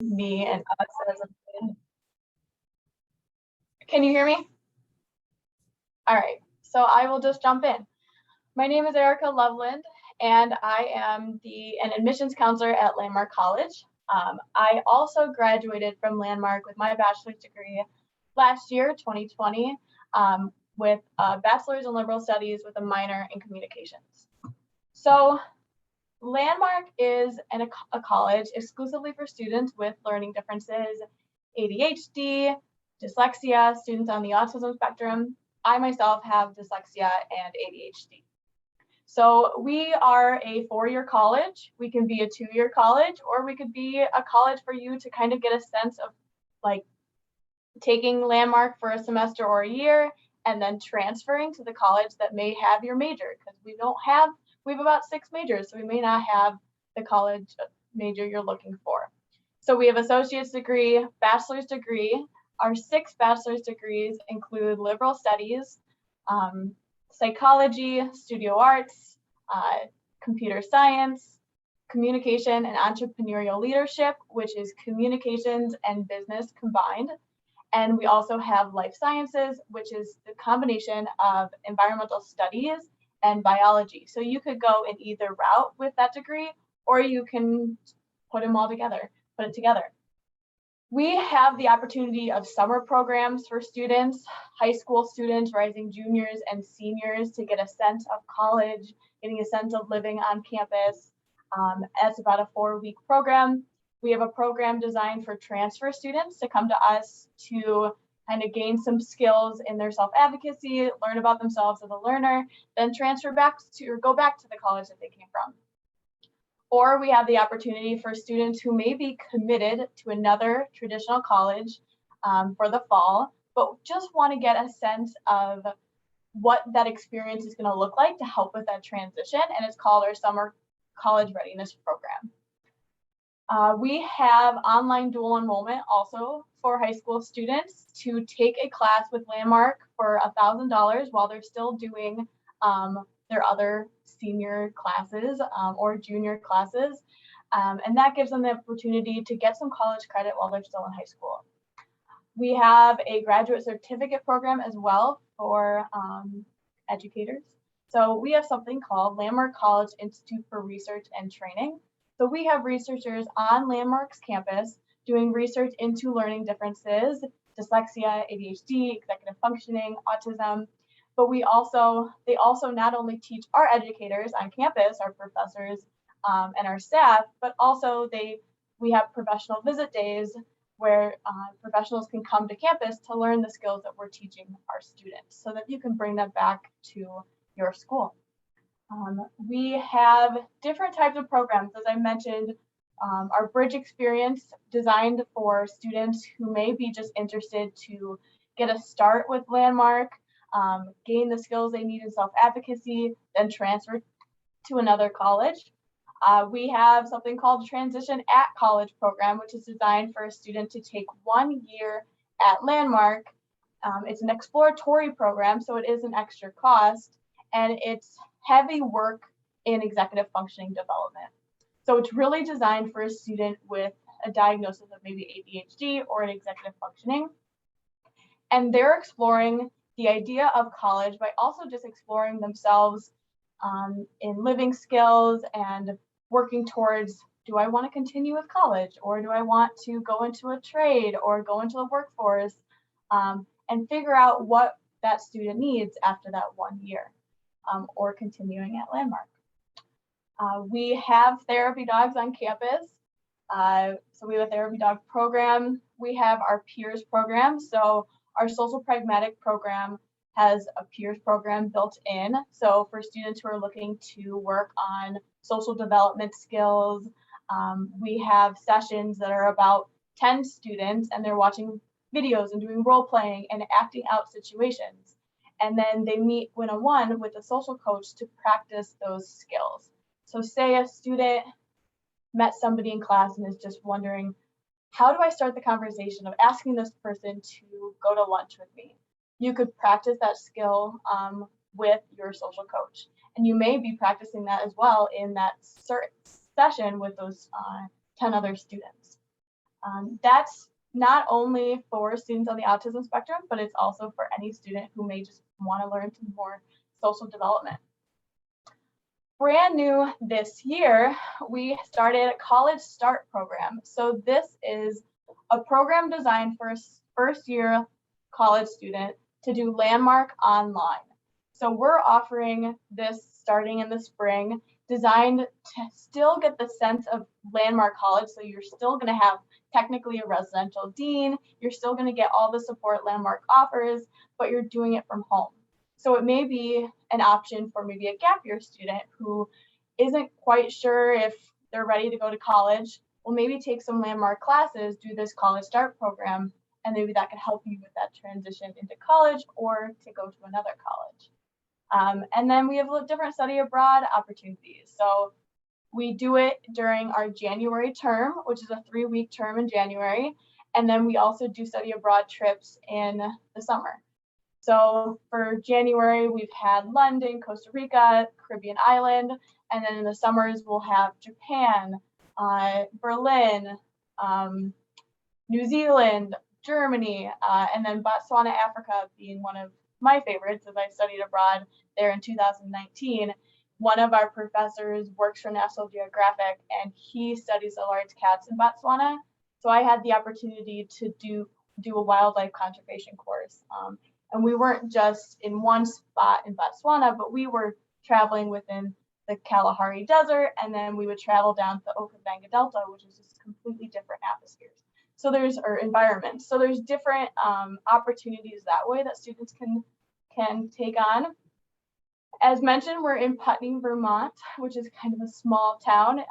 me and us as a. Can you hear me? All right, so I will just jump in. My name is Erica Loveland, and I am an admissions counselor at Landmark College. I also graduated from Landmark with my bachelor's degree last year, 2020, with a bachelor's in liberal studies with a minor in communications. So Landmark is a college exclusively for students with learning differences, ADHD, dyslexia, students on the autism spectrum. I myself have dyslexia and ADHD. So we are a 4-year college. We can be a 2-year college, or we could be a college for you to kind of get a sense of like taking Landmark for a semester or a year and then transferring to the college that may have your major, because we have about 6 majors, so we may not have the college major you're looking for. So we have associate's degree, bachelor's degree. Our 6 bachelor's degrees include liberal studies, psychology, studio arts, computer science, communication and entrepreneurial leadership, which is communications and business combined. And we also have life sciences, which is the combination of environmental studies and biology. So you could go in either route with that degree, or you can put it together. We have the opportunity of summer programs for students, high school students, rising juniors and seniors, to get a sense of college, getting a sense of living on campus. It's about a 4-week program. We have a program designed for transfer students to come to us to kind of gain some skills in their self-advocacy, learn about themselves as a learner, then transfer back to or go back to the college that they came from. Or we have the opportunity for students who may be committed to another traditional college for the fall, but just want to get a sense of what that experience is going to look like to help with that transition, and it's called our Summer College Readiness Program. We have online dual enrollment also for high school students to take a class with Landmark for $1,000 while they're still doing their other senior classes or junior classes. And that gives them the opportunity to get some college credit while they're still in high school. We have a graduate certificate program as well for educators. So we have something called Landmark College Institute for Research and Training. So we have researchers on Landmark's campus doing research into learning differences, dyslexia, ADHD, executive functioning, autism. But they also not only teach our educators on campus, our professors and our staff, but also we have professional visit days where professionals can come to campus to learn the skills that we're teaching our students so that you can bring them back to your school. We have different types of programs, as I mentioned, our Bridge Experience designed for students who may be just interested to get a start with Landmark, gain the skills they need in self-advocacy, then transfer to another college. We have something called the Transition at College program, which is designed for a student to take 1 year at Landmark. It's an exploratory program, so it is an extra cost, and it's heavy work in executive functioning development. So it's really designed for a student with a diagnosis of maybe ADHD or an executive functioning. And they're exploring the idea of college by also just exploring themselves in living skills and working towards, do I want to continue with college, or do I want to go into a trade or go into the workforce, and figure out what that student needs after that 1 year, or continuing at Landmark. We have therapy dogs on campus. So we have a therapy dog program. We have our peers program. So our social pragmatic program has a peers program built in. So for students who are looking to work on social development skills, we have sessions that are about 10 students, and they're watching videos and doing role playing and acting out situations. And then they meet one-on-one with a social coach to practice those skills. So say a student met somebody in class and is just wondering, how do I start the conversation of asking this person to go to lunch with me? You could practice that skill with your social coach. And you may be practicing that as well in that session with those 10 other students. That's not only for students on the autism spectrum, but it's also for any student who may just want to learn some more social development. Brand new this year, we started a College Start program. So this is a program designed for a first-year college student to do Landmark online. So we're offering this starting in the spring, designed to still get the sense of Landmark College. So you're still going to have technically a residential dean, you're still going to get all the support Landmark offers, but you're doing it from home. So it may be an option for maybe a gap year student who isn't quite sure if they're ready to go to college. Well, maybe take some Landmark classes, do this College Start program, and maybe that could help you with that transition into college or to go to another college. And then we have different study abroad opportunities. So we do it during our January term, which is a 3-week term in January. And then we also do study abroad trips in the summer. So for January, we've had London, Costa Rica, Caribbean island, and then in the summers, we'll have Japan, Berlin, New Zealand, Germany, and then Botswana, Africa being one of my favorites, as I studied abroad there in 2019. One of our professors works for National Geographic, and he studies the large cats in Botswana. So I had the opportunity to do a wildlife conservation course. And we weren't just in one spot in Botswana, but we were traveling within the Kalahari Desert, and then we would travel down to the Okavango Delta, which is just completely different atmospheres. So there's environments. So there's different opportunities that way that students can take on. As mentioned, we're in Putney, Vermont, which is kind of a small town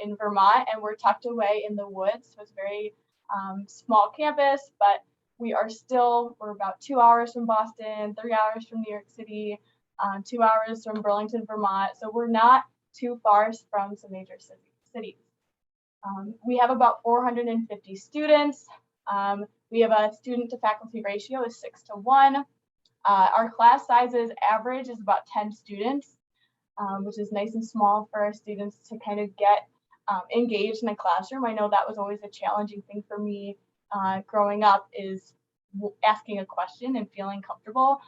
in Vermont, and we're tucked away in the woods. So it's a very small campus, but we're about 2 hours from Boston, 3 hours from New York City, 2 hours from Burlington, Vermont. So we're not too far from some major cities. We have about 450 students. We have a student to faculty ratio of 6:1. Our class sizes average is about 10 students, which is nice and small for our students to kind of get engaged in the classroom. I know that was always a challenging thing for me growing up, is asking a question and feeling comfortable.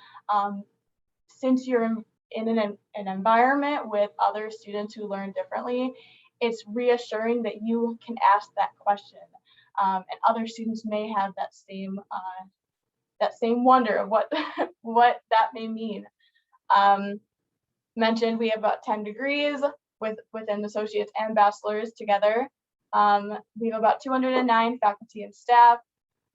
Since you're in an environment with other students who learn differently, it's reassuring that you can ask that question, and other students may have that same wonder of what what that may mean. Mentioned we have about 10 degrees within associates and bachelors together. We have about 209 faculty and staff,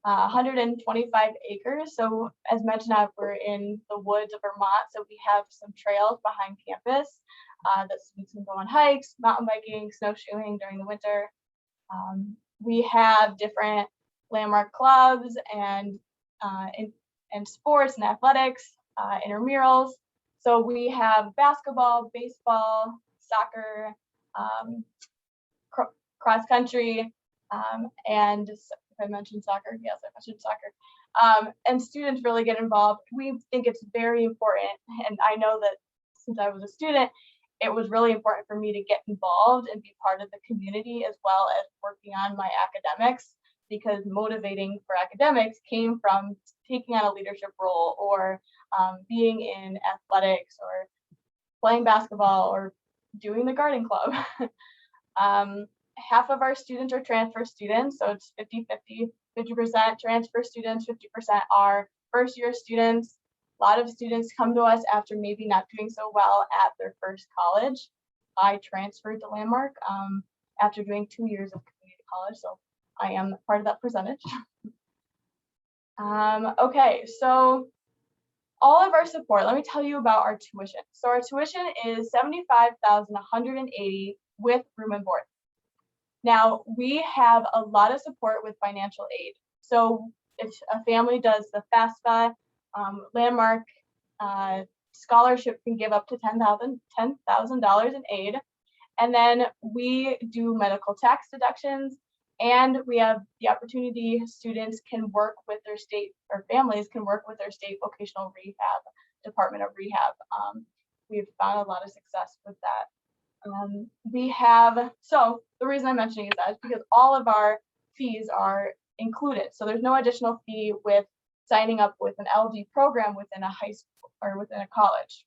125 acres. So as mentioned, we're in the woods of Vermont, so we have some trails behind campus that students can go on hikes, mountain biking, snowshoeing during the winter. We have different Landmark clubs and sports and athletics, intramurals. So we have basketball, baseball, soccer, cross country, and if I mentioned soccer, yes, I mentioned soccer. And students really get involved. We think it's very important, and I know that since I was a student, it was really important for me to get involved and be part of the community as well as working on my academics, because motivating for academics came from taking on a leadership role or being in athletics or playing basketball or doing the garden club. Half of our students are transfer students, so it's 50-50, 50% transfer students, 50% are first year students. A lot of students come to us after maybe not doing so well at their first college. I transferred to Landmark after doing 2 years of community college, so I am part of that percentage. Okay, so all of our support, let me tell you about our tuition. So our tuition is $75,180 with room and board. Now, we have a lot of support with financial aid. So if a family does the FAFSA, Landmark scholarship can give up to $10,000 in aid. And then we do medical tax deductions, and we have the opportunity, students can work with their state, or families can work with their state vocational rehab, Department of Rehab. We've found a lot of success with that. So the reason I'm mentioning is that is because all of our fees are included. So there's no additional fee with signing up with an LD program within a high school or within a college.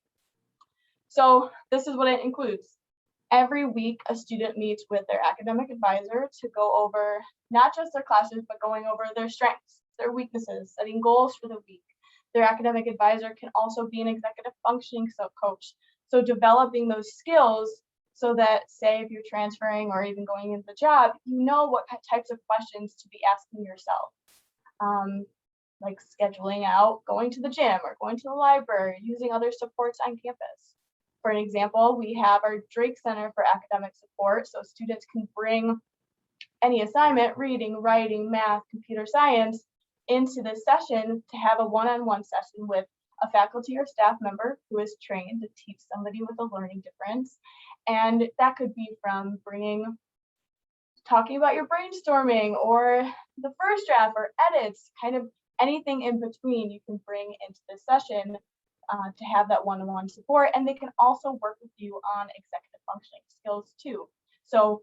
So this is what it includes. Every week, a student meets with their academic advisor to go over not just their classes, but going over their strengths, their weaknesses, setting goals for the week. Their academic advisor can also be an executive functioning coach. So developing those skills so that, say, if you're transferring or even going into the job, you know what types of questions to be asking yourself. Like scheduling out, going to the gym or going to the library, using other supports on campus. For an example, we have our Drake Center for Academic Support, so students can bring any assignment, reading, writing, math, computer science, into this session to have a one-on-one session with a faculty or staff member who is trained to teach somebody with a learning difference. And that could be from talking about your brainstorming or the first draft or edits, kind of anything in between you can bring into this session to have that one-on-one support. And they can also work with you on executive functioning skills too. So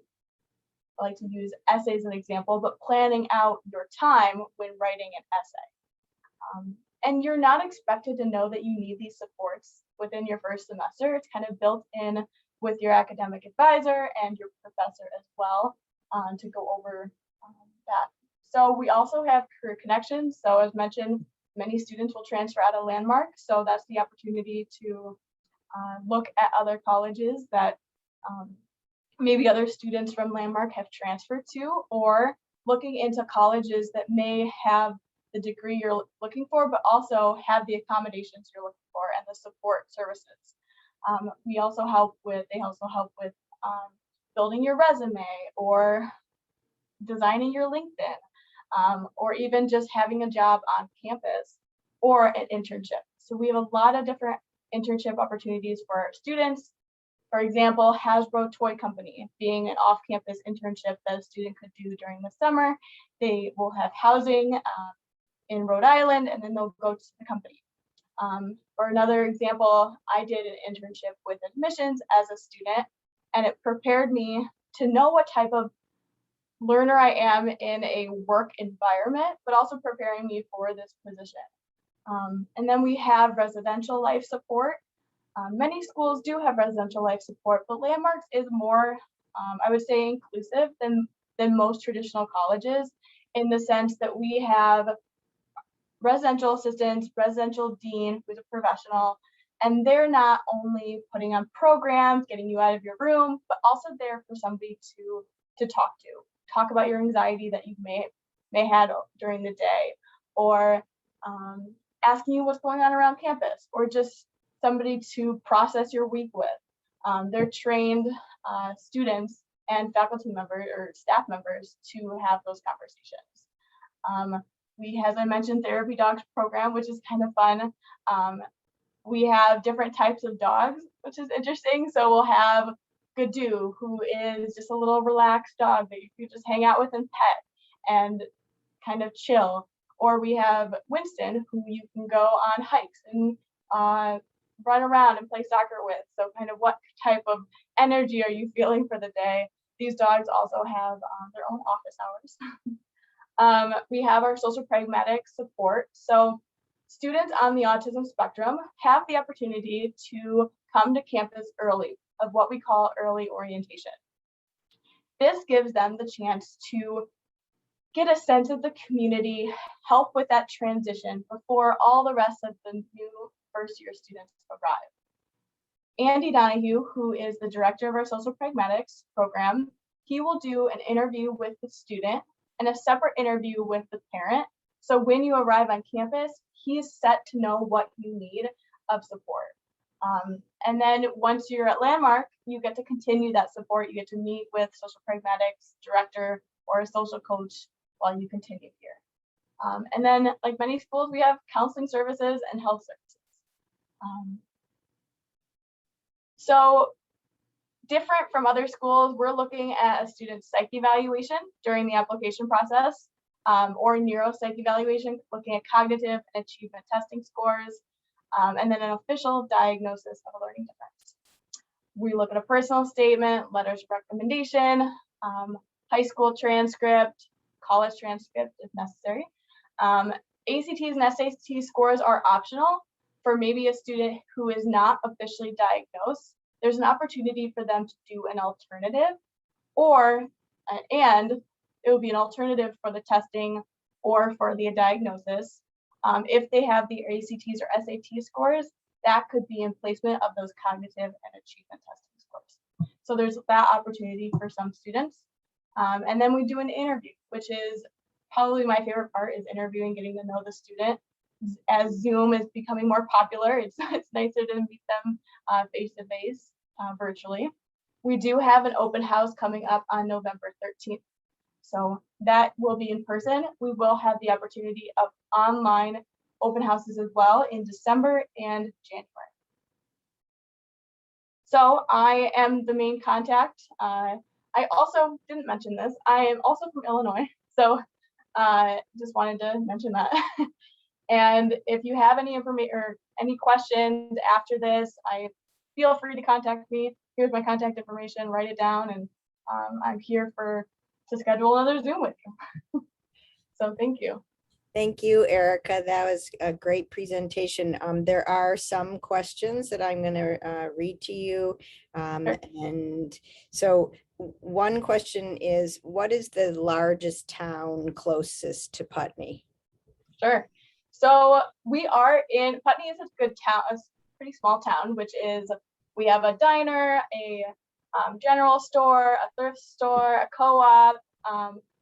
I like to use essays as an example, but planning out your time when writing an essay. And you're not expected to know that you need these supports within your first semester. It's kind of built in with your academic advisor and your professor as well to go over that. So we also have career connections. So as mentioned, many students will transfer out of Landmark. So that's the opportunity to look at other colleges that maybe other students from Landmark have transferred to, or looking into colleges that may have the degree you're looking for, but also have the accommodations you're looking for and the support services. They also help with building your resume or designing your LinkedIn, or even just having a job on campus or an internship. So we have a lot of different internship opportunities for our students. For example, Hasbro Toy Company being an off-campus internship that a student could do during the summer. They will have housing in Rhode Island, and then they'll go to the company. For another example, I did an internship with admissions as a student, and it prepared me to know what type of learner I am in a work environment, but also preparing me for this position. And then we have residential life support. Many schools do have residential life support, but Landmarks is more, I would say, inclusive than most traditional colleges, in the sense that we have residential assistants, residential dean, who's a professional, and they're not only putting on programs, getting you out of your room, but also there for somebody to talk about your anxiety that you may had during the day, or asking you what's going on around campus, or just somebody to process your week with. They're trained students and faculty members or staff members to have those conversations. We, as I mentioned, Therapy Dogs program, which is kind of fun. We have different types of dogs, which is interesting. So we'll have Gadoo, who is just a little relaxed dog that you can just hang out with and pet and kind of chill. Or we have Winston, who you can go on hikes and run around and play soccer with. So kind of what type of energy are you feeling for the day? These dogs also have their own office hours. We have our social pragmatic support. So students on the autism spectrum have the opportunity to come to campus early, of what we call early orientation. This gives them the chance to get a sense of the community, help with that transition before all the rest of the new first year students arrive. Andy Donahue, who is the director of our social pragmatics program, he will do an interview with the student and a separate interview with the parent. So when you arrive on campus, he's set to know what you need of support. And then once you're at Landmark, you get to continue that support. You get to meet with social pragmatics director or a social coach while you continue here. And then, like many schools, we have counseling services and health services. So different from other schools, we're looking at a student's psych evaluation during the application process, or neuropsych evaluation, looking at cognitive and achievement testing scores, and then an official diagnosis of a learning difference. We look at a personal statement, letters of recommendation, high school transcript, college transcript if necessary. ACTs and SAT scores are optional for maybe a student who is not officially diagnosed. There's an opportunity for them to do an alternative, and it will be an alternative for the testing or for the diagnosis. If they have the ACTs or SAT scores, that could be in placement of those cognitive and achievement testing scores. So there's that opportunity for some students. And then we do an interview, which is probably my favorite part, is interviewing, getting to know the student. As Zoom is becoming more popular, it's nicer to meet them face to face, virtually. We do have an open house coming up on November 13th. So that will be in person. We will have the opportunity of online open houses as well in December and January. So I am the main contact. I also didn't mention this. I am also from Illinois. So just wanted to mention that. And if you have any information or any questions after this, feel free to contact me. Here's my contact information, write it down, and I'm here to schedule another Zoom with you. So thank you. Thank you, Erica. That was a great presentation. There are some questions that I'm going to read to you. Sure. And so one question is, what is the largest town closest to Putney? Sure. So we are in, Putney is a good town, a pretty small town, which is, we have a diner, a general store, a thrift store, a co-op,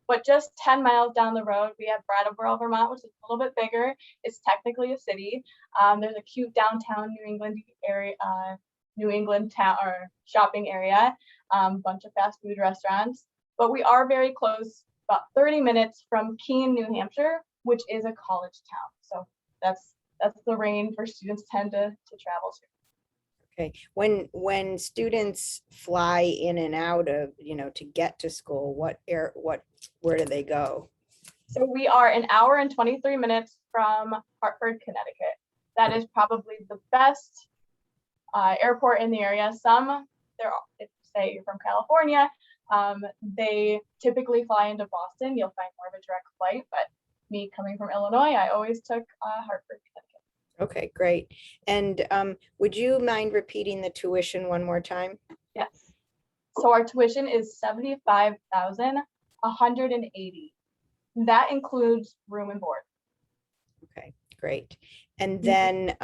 but just 10 miles down the road, we have Brattleboro, Vermont, which is a little bit bigger. It's technically a city. There's a cute downtown New England area, New England town or shopping area, bunch of fast food restaurants. But we are very close, about 30 minutes from Keene, New Hampshire, which is a college town. So that's the range where students tend to travel to. Okay, when students fly in and out of, to get to school, where do they go? So we are an hour and 23 minutes from Hartford, Connecticut. That is probably the best airport in the area. If say you're from California, they typically fly into Boston. You'll find more of a direct flight, but me coming from Illinois, I always took Hartford, Connecticut. Okay, great. And would you mind repeating the tuition one more time? Yes. So our tuition is $75,180. That includes room and board. Okay, great. And then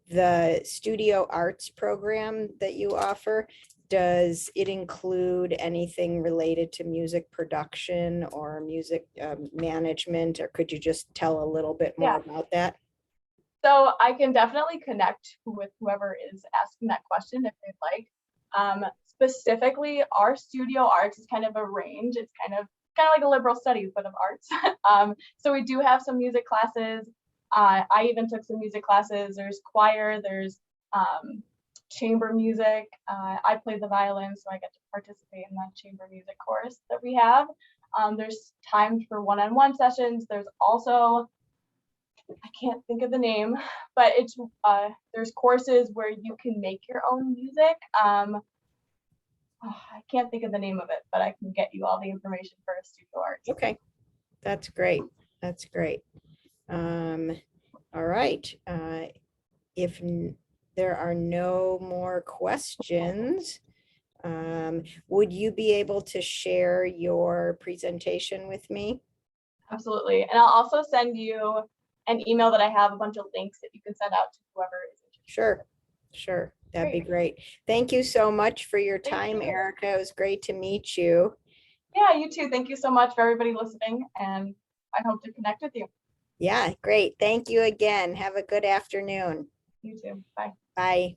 the Studio Arts program that you offer, does it include anything related to music production or music management, or could you just tell a little bit more about that? So I can definitely connect with whoever is asking that question if they'd like. Specifically, our Studio Arts is kind of a range. It's kind of like a liberal studies, but of arts. So we do have some music classes. I even took some music classes. There's choir, there's chamber music. I play the violin, so I get to participate in that chamber music course that we have. There's time for one-on-one sessions. There's also, I can't think of the name, but it's there's courses where you can make your own music. I can't think of the name of it, but I can get you all the information for Studio Arts. Okay, that's great. That's great. All right. If there are no more questions, would you be able to share your presentation with me? Absolutely. And I'll also send you an email that I have a bunch of links that you can send out to whoever is interested. Sure. That'd be great. Thank you so much for your time, Erica. It was great to meet you. Yeah, you too. Thank you so much for everybody listening, and I hope to connect with you. Yeah, great. Thank you again. Have a good afternoon. You too. Bye. Bye.